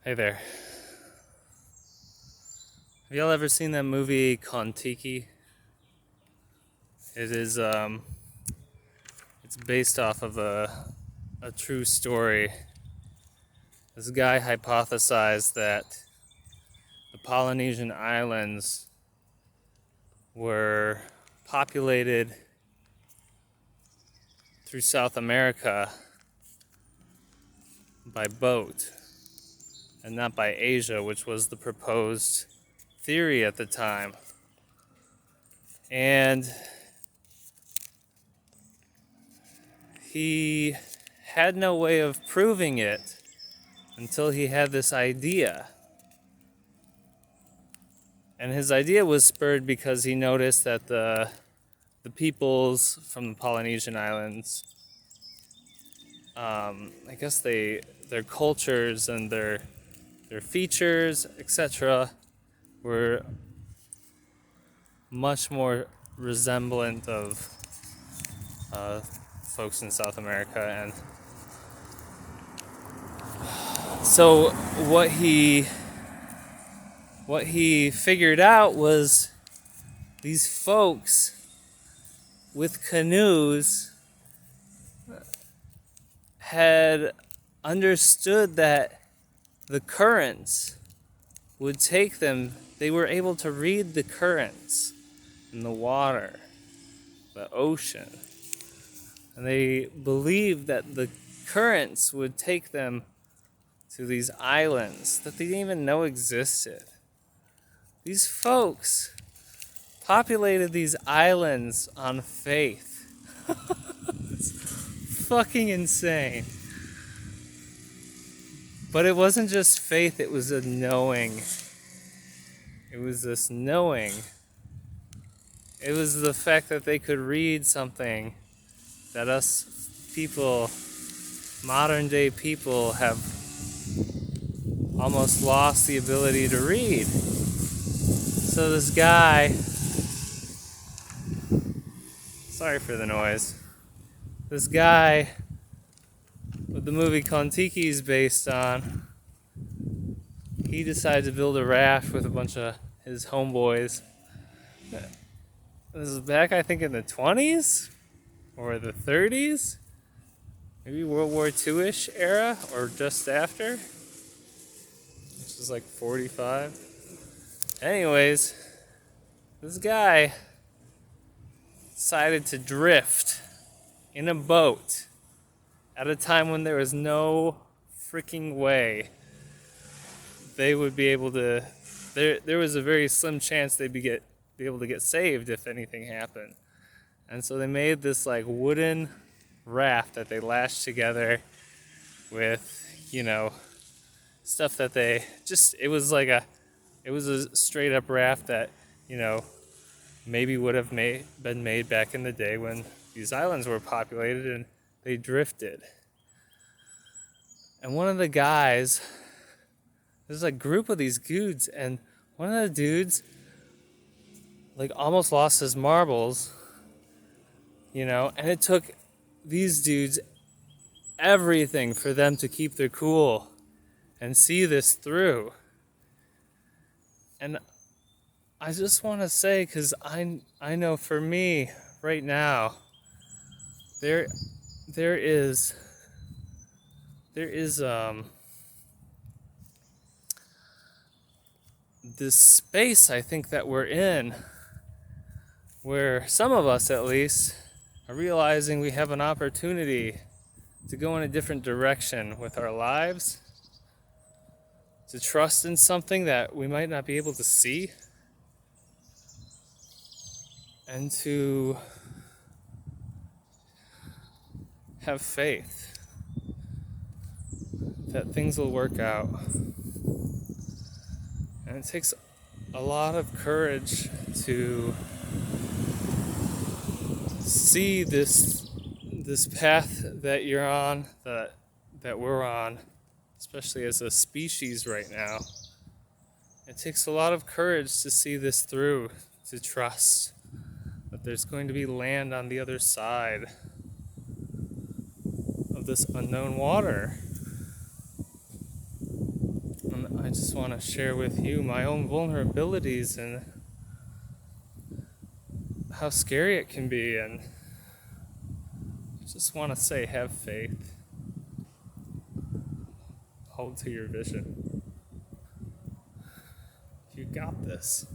Hey there. Have y'all ever seen that movie Kon-tiki? It is it's based off of a true story. This guy hypothesized that the Polynesian islands were populated through South America by boat and not by Asia, which was the proposed theory at the time. And he had no way of proving it until he had this idea. And his idea was spurred because he noticed that the peoples from the Polynesian islands, I guess their cultures and their features, etc., were much more resemblant of folks in South America. And so what he figured out was these folks with canoes had understood that the currents would take them. They were able to read the currents in the water, the ocean. And they believed that the currents would take them to these islands that they didn't even know existed. These folks populated these islands on faith. It's fucking insane. But it wasn't just faith, it was a knowing. It was this knowing. It was the fact that they could read something that us people, modern day people, have almost lost the ability to read. So this guy, sorry for the noise, this guy with the movie Kon-tiki is based on, he decided to build a raft with a bunch of his homeboys. This is back, I think, in the 20s or the 30s, maybe World War II-ish era, or just after, which is like 45. Anyways, this guy decided to drift in a boat at a time when there was no freaking way they would be able to. There was a very slim chance they'd be able to get saved if anything happened. And so they made this like wooden raft that they lashed together with, stuff that they just, it was a straight up raft that, maybe would have been made back in the day when these islands were populated and they drifted. And one of the guys, there's a group of these dudes, and one of the dudes like almost lost his marbles, and it took these dudes everything for them to keep their cool and see this through. And I just want to say, because I know for me right now, there is this space I think that we're in, where some of us at least are realizing we have an opportunity to go in a different direction with our lives, to trust in something that we might not be able to see, and to have faith that things will work out. And it takes a lot of courage to see this path that you're on, that we're on, especially as a species right now. It takes a lot of courage to see this through, to trust that there's going to be land on the other side of this unknown water. And I just want to share with you my own vulnerabilities and how scary it can be. And I just want to say, have faith, hold to your vision. You got this.